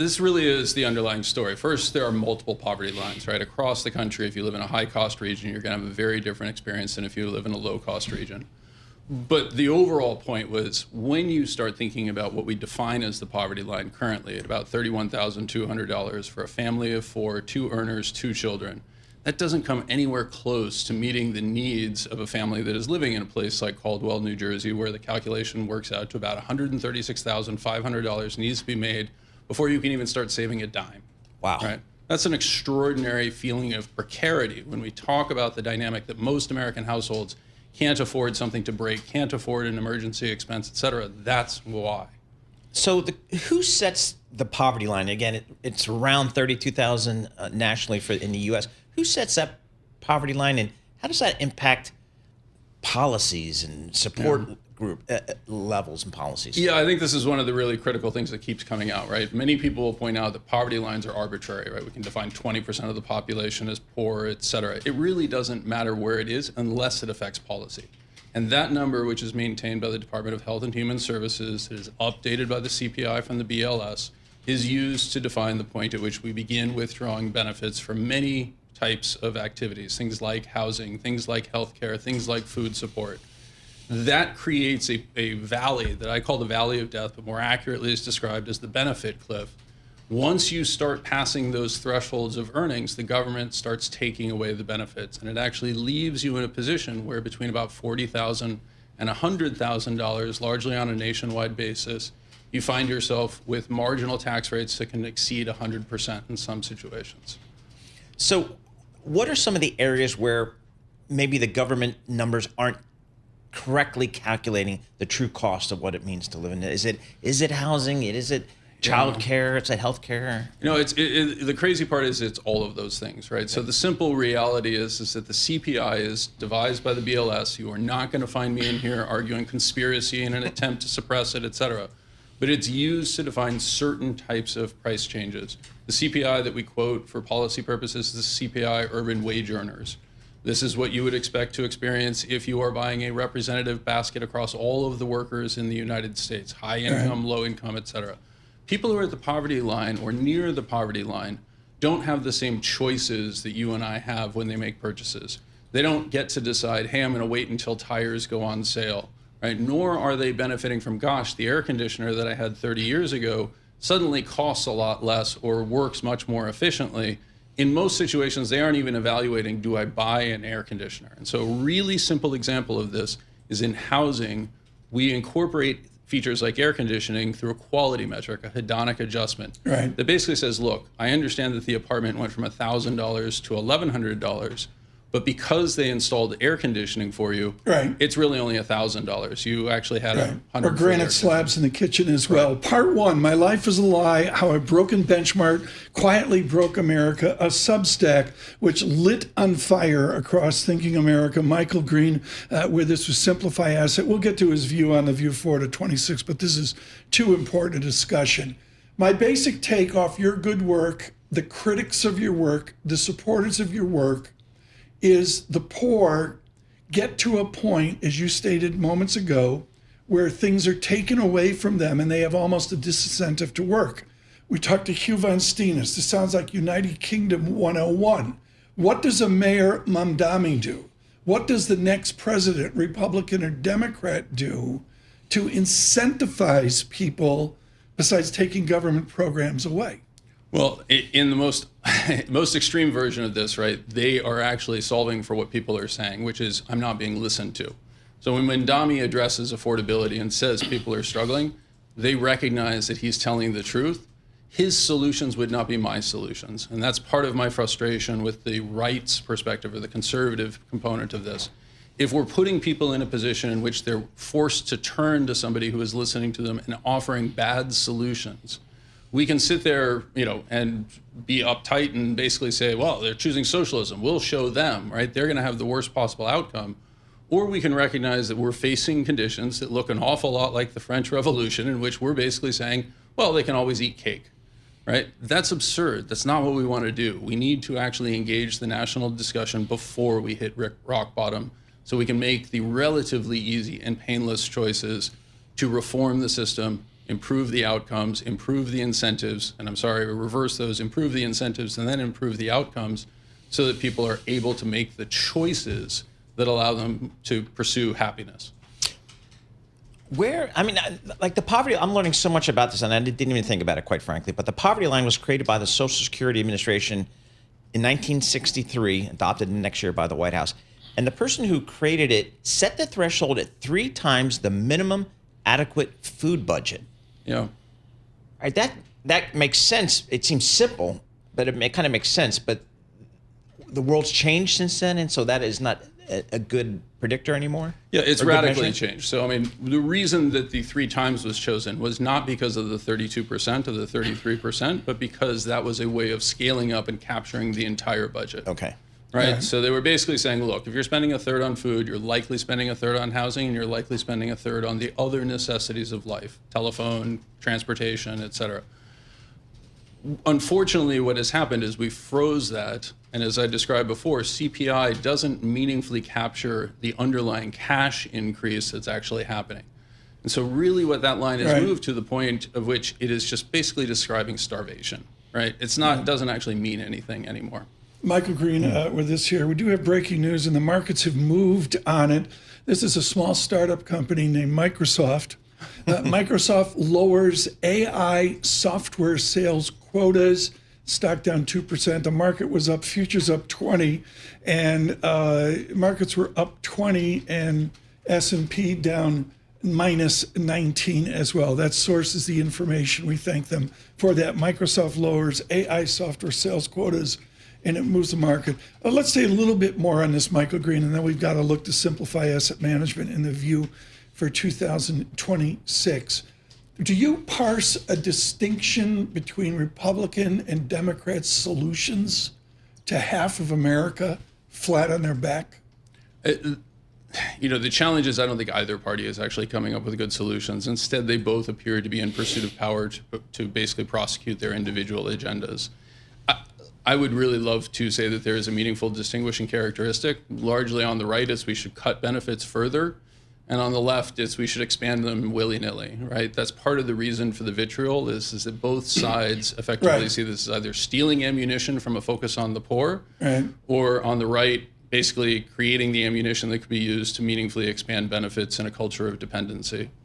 This really is the underlying story. First, there are multiple poverty lines, right? Across the country, if you live in a high-cost region, you're going to have a very different experience than if you live in a low-cost region. But the overall point was when you start thinking about what we define as the poverty line currently at about $31,200 for a family of four, two earners, two children, that doesn't come anywhere close to meeting the needs of a family that is living in a place like Caldwell, New Jersey, where the calculation works out to about $136,500 needs to be made before you can even start saving a dime. Wow. Right? That's an extraordinary feeling of precarity when we talk about the dynamic that most American households can't afford something to break, can't afford an emergency expense, et cetera. That's why. So who sets the poverty line? Again, it's around 32,000 nationally in the U.S. Who sets that poverty line, and how does that impact policies and support group levels and policies? Yeah, I think this is one of the really critical things that keeps coming out, right? Many people will point out that poverty lines are arbitrary, right? We can define 20% of the population as poor, et cetera. It really doesn't matter where it is unless it affects policy. And that number, which is maintained by the Department of Health and Human Services, it is updated by the CPI from the BLS, is used to define the point at which we begin withdrawing benefits from many types of activities, things like housing, things like healthcare, things like food support. That creates a valley that I call the valley of death, but more accurately is described as the benefit cliff. Once you start passing those thresholds of earnings, the government starts taking away the benefits, and it actually leaves you in a position where between about $40,000 and $100,000, largely on a nationwide basis, you find yourself with marginal tax rates that can exceed 100% in some situations. So what are some of the areas where maybe the government numbers aren't correctly calculating the true cost of what it means to live in it? Is it housing? Is it childcare? Is it healthcare? You know, the crazy part is it's all of those things, right? So the simple reality is that the CPI is devised by the BLS. You are not going to find me in here arguing conspiracy in an attempt to suppress it, et cetera. But it's used to define certain types of price changes. The CPI that we quote for policy purposes is the CPI urban wage earners. This is what you would expect to experience if you are buying a representative basket across all of the workers in the United States, high income, low income, et cetera. People who are at the poverty line or near the poverty line don't have the same choices that you and I have when they make purchases. They don't get to decide, hey, I'm going to wait until tires go on sale, right? Nor are they benefiting from, gosh, the air conditioner that I had 30 years ago suddenly costs a lot less or works much more efficiently. In most situations, they aren't even evaluating, do I buy an air conditioner? And so a really simple example of this is in housing, we incorporate features like air conditioning through a quality metric, a hedonic adjustment, right, that basically says, look, I understand that the apartment went from $1,000 to $1,100, but because they installed air conditioning for you, right, it's really only $1,000. You actually had or granite slabs in the kitchen as well. Part one, My Life is a Lie, How a Broken Benchmark Quietly Broke America, a Substack which lit on fire across Thinking America. Michael Green, where this was Simplify Asset. We'll get to his view on the View 4 to 26, but this is too important a discussion. My basic take off your good work, the critics of your work, the supporters of your work, is the poor get to a point, as you stated moments ago, where things are taken away from them and they have almost a disincentive to work. We talked to Hugh Van Steenis. This sounds like United Kingdom 101. What does a Mayor Mamdani do? What does the next president, Republican or Democrat, do to incentivize people besides taking government programs away? Well, in the most extreme version of this, right, they are actually solving for what people are saying, which is, I'm not being listened to. So when Dami addresses affordability and says people are struggling, they recognize that he's telling the truth. His solutions would not be my solutions. And that's part of my frustration with the rights perspective or the conservative component of this. If we're putting people in a position in which they're forced to turn to somebody who is listening to them and offering bad solutions, we can sit there, and be uptight and basically say, well, they're choosing socialism. We'll show them, right? They're going to have the worst possible outcome. Or we can recognize that we're facing conditions that look an awful lot like the French Revolution, in which we're basically saying, well, they can always eat cake, right? That's absurd. That's not what we want to do. We need to actually engage the national discussion before we hit rock bottom, so we can make the relatively easy and painless choices to reform the system, improve the outcomes, improve the incentives, and I'm sorry, reverse those, improve the incentives, and then improve the outcomes so that people are able to make the choices that allow them to pursue happiness. Like the poverty, I'm learning so much about this, and I didn't even think about it, quite frankly, but the poverty line was created by the Social Security Administration in 1963, adopted next year by the White House. And the person who created it set the threshold at 3 times the minimum adequate food budget. Yeah. All right, that makes sense. It seems simple, but it kind of makes sense. But the world's changed since then, and so that is not a good predictor anymore? Yeah, it's radically changed. So, I mean, the reason that the 3 times was chosen was not because of the 32% or the 33%, but because that was a way of scaling up and capturing the entire budget. Okay. Right? Yeah. So they were basically saying, look, if you're spending a third on food, you're likely spending a third on housing, and you're likely spending a third on the other necessities of life, telephone, transportation, et cetera. Unfortunately, what has happened is we froze that, and as I described before, CPI doesn't meaningfully capture the underlying cash increase that's actually happening. And so really what that line has moved to the point of which it is just basically describing starvation, right? It's not, it doesn't actually mean anything anymore. Michael Green with this here. We do have breaking news, and the markets have moved on it. This is a small startup company named Microsoft. Microsoft lowers AI software sales quotas. Stock down 2%. The market was up. Futures up 20, and markets were up 20, and S&P down minus 19 as well. That sources the information. We thank them for that. Microsoft lowers AI software sales quotas, and it moves the market. Let's say a little bit more on this, Michael Green, and then we've got to look to simplify asset management in the view for 2026. Do you parse a distinction between Republican and Democrat solutions to half of America flat on their back? You know, the challenge is I don't think either party is actually coming up with good solutions. Instead, they both appear to be in pursuit of power to basically prosecute their individual agendas. I would really love to say that there is a meaningful distinguishing characteristic. Largely on the right is we should cut benefits further, and on the left is we should expand them willy-nilly, right? That's part of the reason for the vitriol is that both sides effectively see this as either stealing ammunition from a focus on the poor, or on the right, basically creating the ammunition that could be used to meaningfully expand benefits in a culture of dependency.